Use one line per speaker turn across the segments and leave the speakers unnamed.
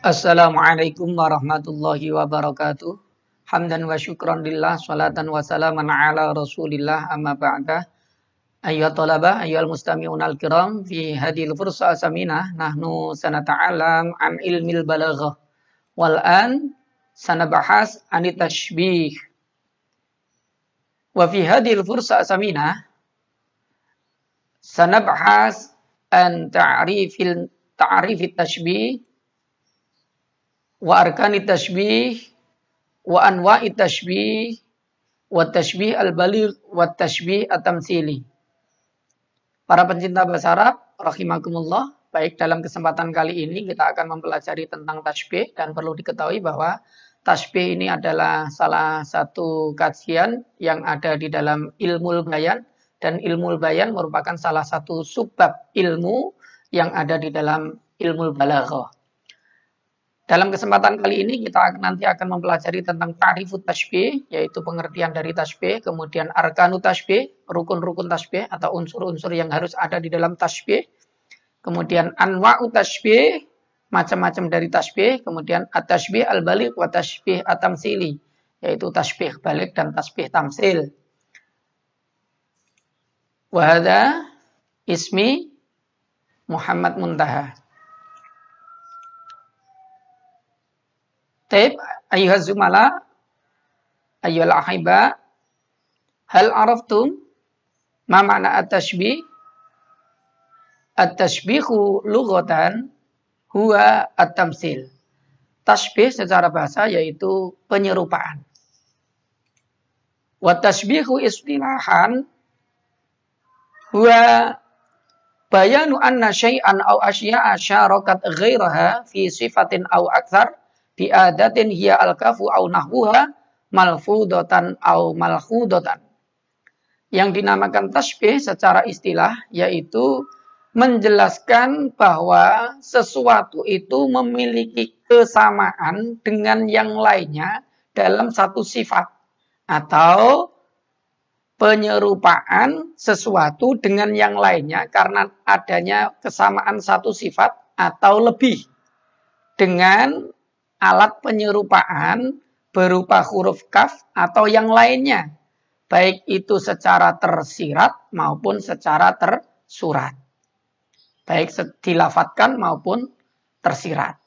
Assalamualaikum warahmatullahi wabarakatuh. Hamdan wa syukran lillah, salatan wa salaman ala rasulillah, amma ba'dah. Ayyuhat talabah, ayyuhal mustami'un al-kiram, fi hadil fursa asaminah, nahnu sanata'alam an ilmil balaghah. Wal'an sanabahas anit tashbih. Wa fi hadil fursa asaminah, sanabahas an ta'rifit tashbih, wa arkanit tashbih, wa anwa'it tashbih, wa tashbih al-baligh, wa tashbih at-tamtsili. Para pencinta bahasa Arab, rahimakumullah, baik dalam kesempatan kali ini kita akan mempelajari tentang tashbih, dan perlu diketahui bahwa tashbih ini adalah salah satu kajian yang ada di dalam ilmu bayan, dan ilmu bayan merupakan salah satu subbab ilmu yang ada di dalam ilmu balaghah. Dalam kesempatan kali ini kita nanti akan mempelajari tentang ta'rifut tashbih, yaitu pengertian dari tashbih, kemudian arkanut tashbih, rukun-rukun tashbih atau unsur-unsur yang harus ada di dalam tashbih, kemudian anwa'ut tashbih, macam-macam dari tashbih, kemudian at-tashbih al-baligh wa tashbih at-tamtsili, yaitu tashbih baligh dan tashbih tamtsil. Wa hadza ismi Muhammad Muntaha. Taib, ayyuhaz zumala, ayyuhal ahiba, hal araftum ma ma'na at-tashbih? At-tashbihu lughatan huwa at-tamtsil. Tashbih secara bahasa yaitu penyerupaan. Wa tashbihu istilahan huwa bayanu anna syai'an aw asya'a syarakat ghairaha fi sifatin aw akthar bi'adatin hiya al-kafu au nahwuha malfudatan au malhudatan. Yang dinamakan tashbih secara istilah yaitu menjelaskan bahwa sesuatu itu memiliki kesamaan dengan yang lainnya dalam satu sifat, atau penyerupaan sesuatu dengan yang lainnya karena adanya kesamaan satu sifat atau lebih dengan alat penyerupaan berupa huruf kaf atau yang lainnya, baik itu secara tersirat maupun secara tersurat, baik dilafatkan maupun tersirat.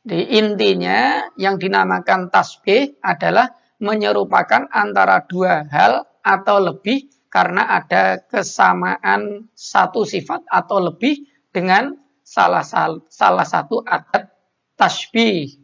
Di intinya yang dinamakan tasbih adalah menyerupakan antara dua hal atau lebih karena ada kesamaan satu sifat atau lebih dengan salah satu adat tashbih.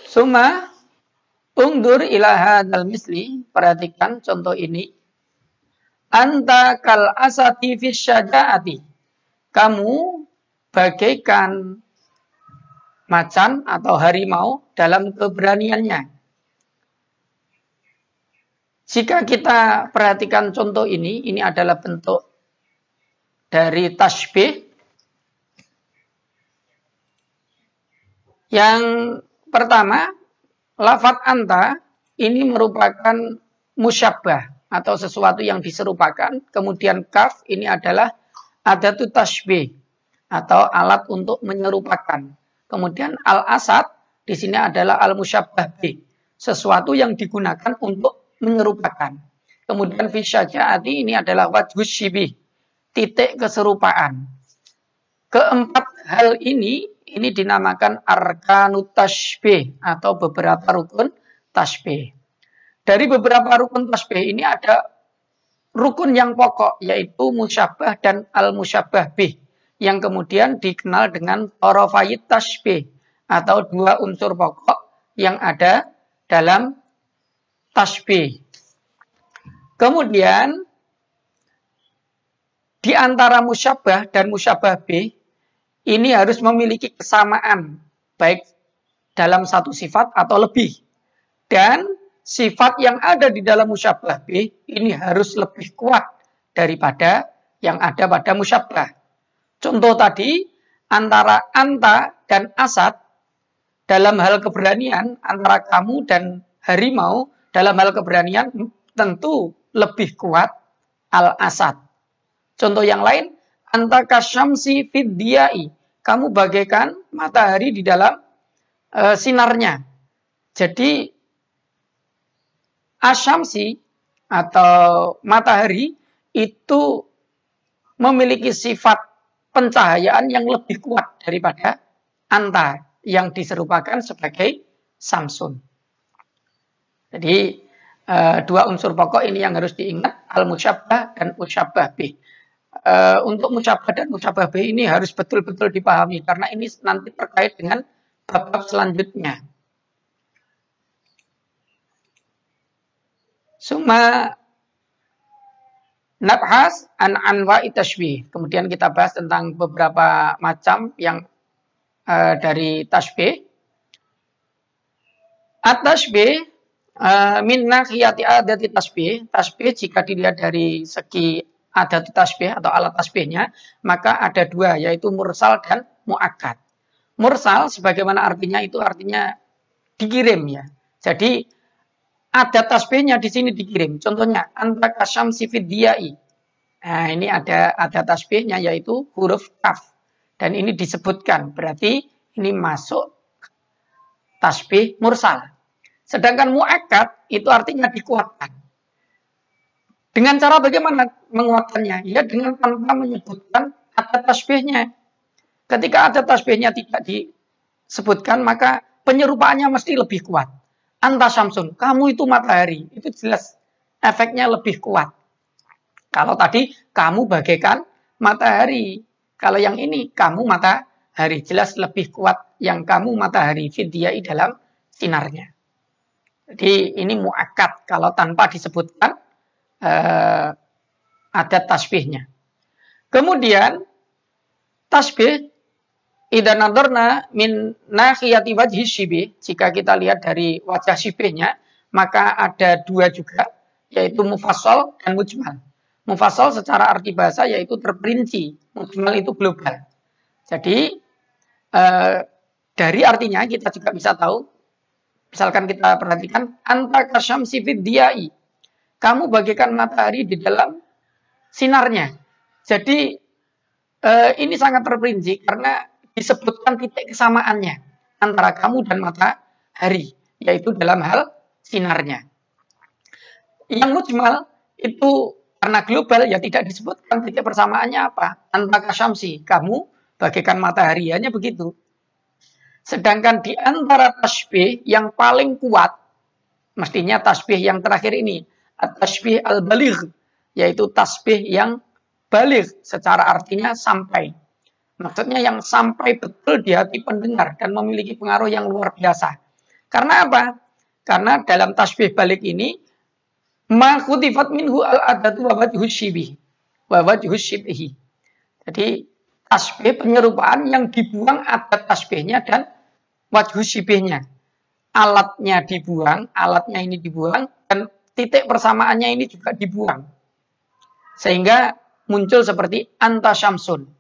Suma ungdur ila hadzal misli, perhatikan contoh ini. Anta kal asati fis syaja'ati. Kamu bagaikan macan atau harimau dalam keberaniannya. Jika kita perhatikan contoh ini adalah bentuk dari tashbih. Yang pertama, lafadz anta ini merupakan musyabbah atau sesuatu yang diserupakan. Kemudian kaf ini adalah adatut tashbih atau alat untuk menyerupakan. Kemudian al-asad di sini adalah al-musyabbah bih, sesuatu yang digunakan untuk menyerupakan. Kemudian fi syaja'ati ini adalah wajhus syibih, titik keserupaan. Keempat hal ini dinamakan arkanut tashbih atau beberapa rukun tashbih. Dari beberapa rukun tashbih ini ada rukun yang pokok yaitu musyabbah dan al-musyabbah bih yang kemudian dikenal dengan tarafayit tashbih atau dua unsur pokok yang ada dalam tashbih. Kemudian di antara musyabbah dan musyabbah bih ini harus memiliki kesamaan, baik dalam satu sifat atau lebih. Dan sifat yang ada di dalam musyabbah bih ini harus lebih kuat daripada yang ada pada musyabbah. Contoh tadi, antara anta dan asad dalam hal keberanian, antara kamu dan harimau dalam hal keberanian tentu lebih kuat al-asad. Contoh yang lain, anta kasyamsi fid diyai. Kamu bagaikan matahari di dalam sinarnya. Jadi asyamsi atau matahari itu memiliki sifat pencahayaan yang lebih kuat daripada anta yang diserupakan sebagai samsun. Jadi dua unsur pokok ini yang harus diingat, al-musyabbah dan musyabbah bih. Untuk musyabbah dan musyabbah bih ini harus betul-betul dipahami karena ini nanti terkait dengan bab selanjutnya. Summa nabhas an anwa'i tashbih. Kemudian kita bahas tentang beberapa macam yang dari tashbih. At-tashbih min nakhiyati adati tashbih. Tashbih jika dilihat dari segi adat tashbih atau alat tashbihnya, maka ada dua, yaitu mursal dan mu'akkad. Mursal sebagaimana artinya itu artinya dikirim ya. Jadi ada tasbihnya di sini dikirim. Contohnya anta kasyamsi fid diyai. Nah, ini ada tasbihnya yaitu huruf kaf. Dan ini disebutkan, berarti ini masuk tasbih mursal. Sedangkan mu'akkad itu artinya dikuatkan. Dengan cara bagaimana menguatkannya? Ya dengan tanpa menyebutkan ada tasbihnya. Ketika ada tasbihnya tidak disebutkan, maka penyerupaannya mesti lebih kuat. Anta syamsun, kamu itu matahari. Itu jelas efeknya lebih kuat. Kalau tadi kamu bagaikan matahari. Kalau yang ini kamu matahari. Jelas lebih kuat yang kamu matahari. Fidyai dalam sinarnya. Jadi ini mu'akkad kalau tanpa disebutkan ada tasbihnya. Kemudian tasbih idza nadarna min nakhiyati wajhi syibih, jika kita lihat dari wajah syibihnya, maka ada dua juga, yaitu mufassal dan mujmal. Mufassal secara arti bahasa yaitu terperinci, mujmal itu global. Jadi dari artinya kita juga bisa tahu, misalkan kita perhatikan anta kasyamsi fid diyai. Kamu bagaikan matahari di dalam sinarnya. Jadi ini sangat terperinci karena disebutkan titik kesamaannya antara kamu dan matahari, yaitu dalam hal sinarnya. Yang mujmal itu karena global ya tidak disebutkan titik persamaannya apa. Anta kasyamsi, kamu bagaikan matahari, hanya begitu. Sedangkan di antara tasbih yang paling kuat, mestinya tasbih yang terakhir ini, at-tasbih al-baligh, yaitu tasbih yang baligh secara artinya sampai. Maksudnya yang sampai betul di hati pendengar dan memiliki pengaruh yang luar biasa. Karena apa? Karena dalam tasbih balik ini ma khutifat minhu al-adatu wa wajhu syibih wa wajhu syibhi. Jadi tasbih penyerupaan yang dibuang adat tasbihnya dan wajhu syibihnya. Alatnya dibuang, alatnya ini dibuang dan titik persamaannya ini juga dibuang. Sehingga muncul seperti anta syamsun.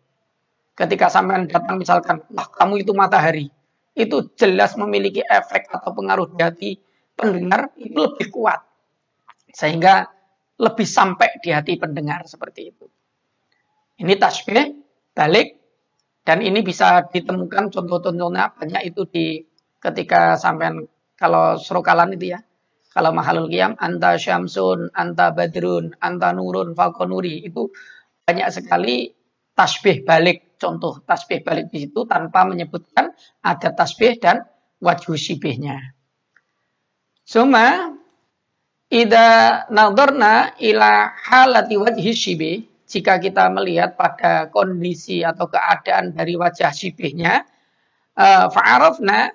Ketika sampean datang misalkan, wah kamu itu matahari. Itu jelas memiliki efek atau pengaruh di hati pendengar itu lebih kuat. Sehingga lebih sampai di hati pendengar seperti itu. Ini tasbih balik. Dan ini bisa ditemukan contoh-contohnya banyak itu di ketika sampean kalau serokalan itu ya. Kalau mahalul qiyam, anta syamsun, anta badrun, anta nurun, falkonuri. Itu banyak sekali tasbih balik. Contoh tasbih balik di situ tanpa menyebutkan ada tasbih dan wajhu syibihnya. Suma, idza nadarna ila halati wajhi syibih. Jika kita melihat pada kondisi atau keadaan dari wajah syibihnya, fa'arafna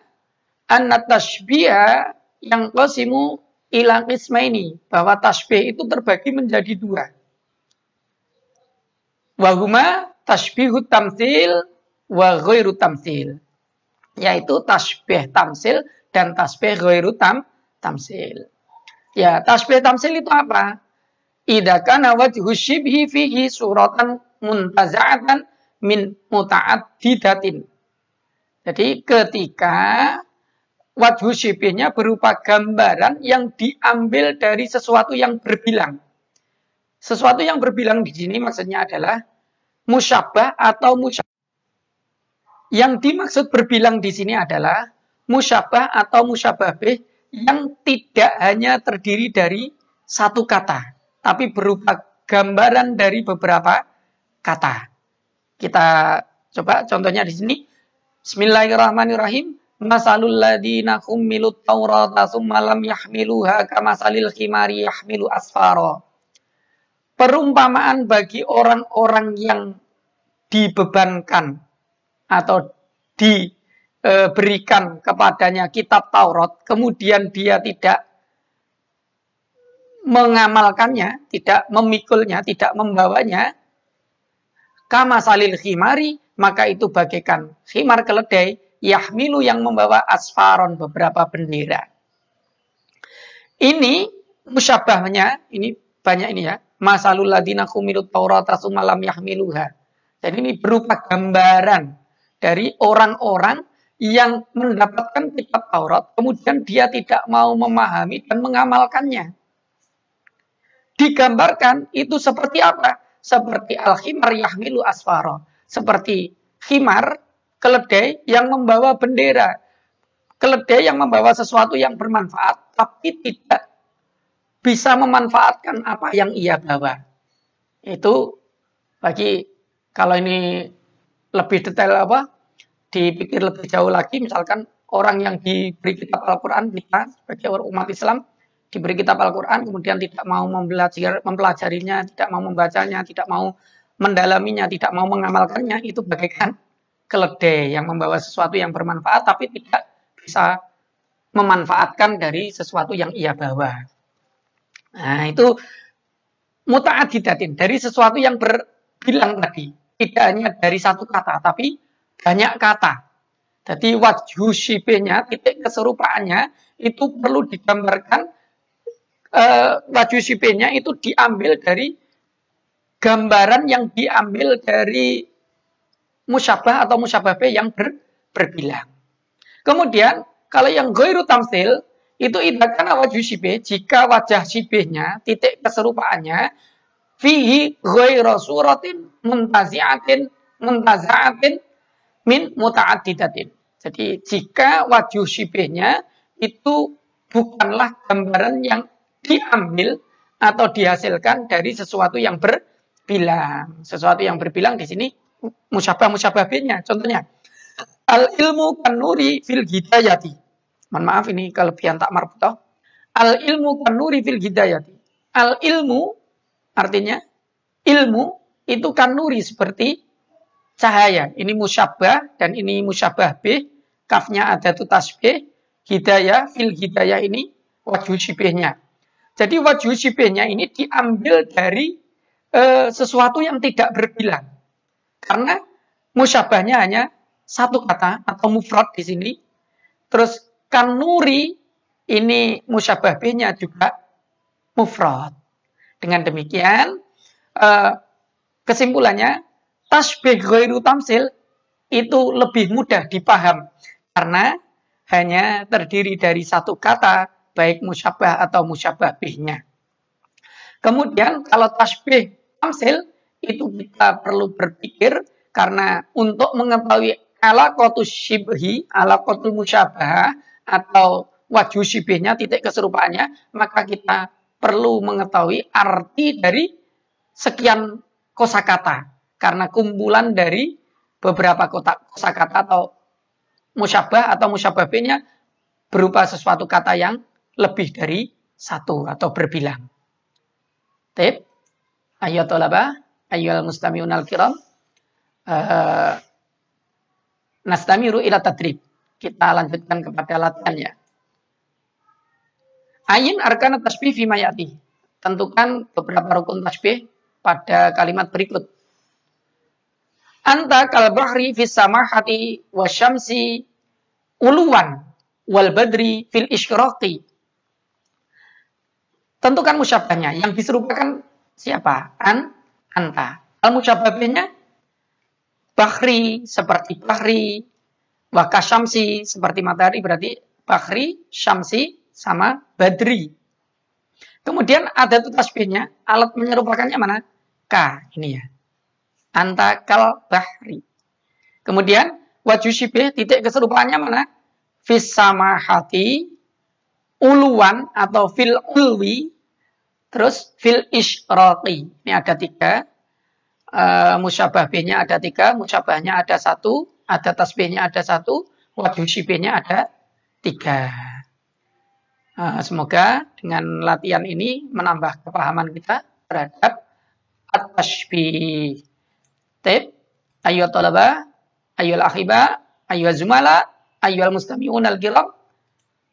anna tashbiha yang qasimu ila qismaini, bahwa tasbih itu terbagi menjadi dua. Wahuma tashbihut tamtsil wa ghairu tamtsil, yaitu tasbih tamtsil dan tasbih ghairu tamtsil. Ya, tasbih tamtsil itu apa? Idza kana wajhu syibhi fihi suratan muntaza'atan min muta'addidatin. Jadi ketika wajhu syibihnya berupa gambaran yang diambil dari sesuatu yang berbilang. Sesuatu yang berbilang di sini maksudnya adalah musyabah atau musyabah. Yang dimaksud berbilang di sini adalah musyabah atau musyabah bih yang tidak hanya terdiri dari satu kata, tapi berupa gambaran dari beberapa kata. Kita coba contohnya di sini. Bismillahirrahmanirrahim. Masalul ladina hummilut taurata summa lam yahmiluha kamasalil khimari yahmilu asfara. Perumpamaan bagi orang-orang yang dibebankan atau diberikan kepadanya kitab Taurat, kemudian dia tidak mengamalkannya, tidak memikulnya, tidak membawanya, kamasalil khimari, maka itu bagaikan khimar keledai, yahmilu yang membawa asfaron, beberapa bendera. Ini musyabahnya, ini banyak ini ya. Masalul ladina humilut taurata sumalam yahmiluha. Jadi ini berupa gambaran dari orang-orang yang mendapatkan kitab Taurat, kemudian dia tidak mau memahami dan mengamalkannya. Digambarkan itu seperti apa? Seperti al-khimar yahmilu asfaro. Seperti khimar, keledai yang membawa bendera. Keledai yang membawa sesuatu yang bermanfaat, tapi tidak bisa memanfaatkan apa yang ia bawa. Itu bagi, kalau ini lebih detail apa, dipikir lebih jauh lagi, misalkan orang yang diberi kitab Al-Quran, kita sebagai umat Islam, diberi kitab Al-Quran, kemudian tidak mau mempelajarinya, tidak mau membacanya, tidak mau mendalaminya, tidak mau mengamalkannya, itu bagaikan keledai yang membawa sesuatu yang bermanfaat, tapi tidak bisa memanfaatkan dari sesuatu yang ia bawa. Nah, itu muta'adidatin, dari sesuatu yang berbilang tadi. Tidak hanya dari satu kata, tapi banyak kata. Jadi wajhu syibihnya, titik keserupaannya, itu perlu digambarkan, wajhu syibihnya itu diambil dari gambaran yang diambil dari musyabah atau musyabah yang berbilang. Kemudian, kalau yang ghairu tamtsil, itu idzakan wajhu syibih, jika wajah syibihnya, titik keserupaannya, fihi ghairu suratin muntaza'atin min muta'addidatin. Jadi, jika wajhu syibihnya itu bukanlah gambaran yang diambil atau dihasilkan dari sesuatu yang berbilang. Sesuatu yang berbilang di sini musyabah bihnya. Contohnya, al-ilmu kanuri fil hidayati. Mohon maaf, ini kelebihan tak marbutoh. Al-ilmu kanuri fil hidayati. Al-ilmu artinya ilmu itu kanuri seperti cahaya. Ini musyabah dan ini musyabah bih. Kafnya ada tu tasbih. Hidayah, fil hidayah ini wajhu syibihnya. Jadi wajhu syibihnya ini diambil dari sesuatu yang tidak berbilang. Karena musyabahnya hanya satu kata atau mufrad di sini. Terus kanuri ini musyabah bihnya juga mufrad. Dengan demikian kesimpulannya tasbih ghairu tamsil itu lebih mudah dipaham karena hanya terdiri dari satu kata, baik musyabah atau musyabah bihnya. Kemudian kalau tasbih tamsil itu kita perlu berpikir karena untuk mengetahui alaqatus syibhi, alaqatul musyabah atau wajhu syibihnya, titik keserupaannya, maka kita perlu mengetahui arti dari sekian kosakata. Karena kumpulan dari beberapa kosakata atau musyabah atau musyabah bihnya berupa sesuatu kata yang lebih dari satu atau berbilang. Tip, ayo tolaba, ayo al-mustami'un al-kiram, nastamiru ila tadrib. Kita lanjutkan kepada latihannya. Ayin arkan tasbih fi mayati. Tentukan beberapa rukun tasbih pada kalimat berikut. Anta kal bahri fis samahati wasyamsi uluwan wal badri fil isyraqi. Tentukan musyabahnya. Yang diserupakan siapa? Anta. Al musyabahnya bahri seperti bahri, waka syamsi seperti matahari, berarti bahri, syamsi sama badri. Kemudian ada tuh tasbihnya, alat menyerupakannya mana? Ka, ini ya. anta kal bahri. Kemudian wajhu syibih titik keserupaannya mana? Fis samahati, uluan atau fil ulwi, terus fil isyraqi. Ini ada 3. Musyabah bihnya ada 3, musyabahnya ada 1, ada tasbihnya ada 1, wajhu syibihnya ada 3. Semoga dengan latihan ini menambah kepahaman kita terhadap at-tashbih. Ayyuhat talaba, ayyuhal akhiba, ayyuhaz zumala, ayyuhal mustami'un al-kiram.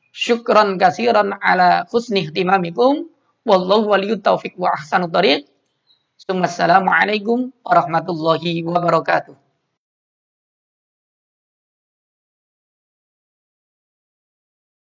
Syukran katsiran ala husni ihtimamikum. Wallahu waliyut taufiq wa ahsanut thariq. Assalamualaikum warahmatullahi wabarakatuh.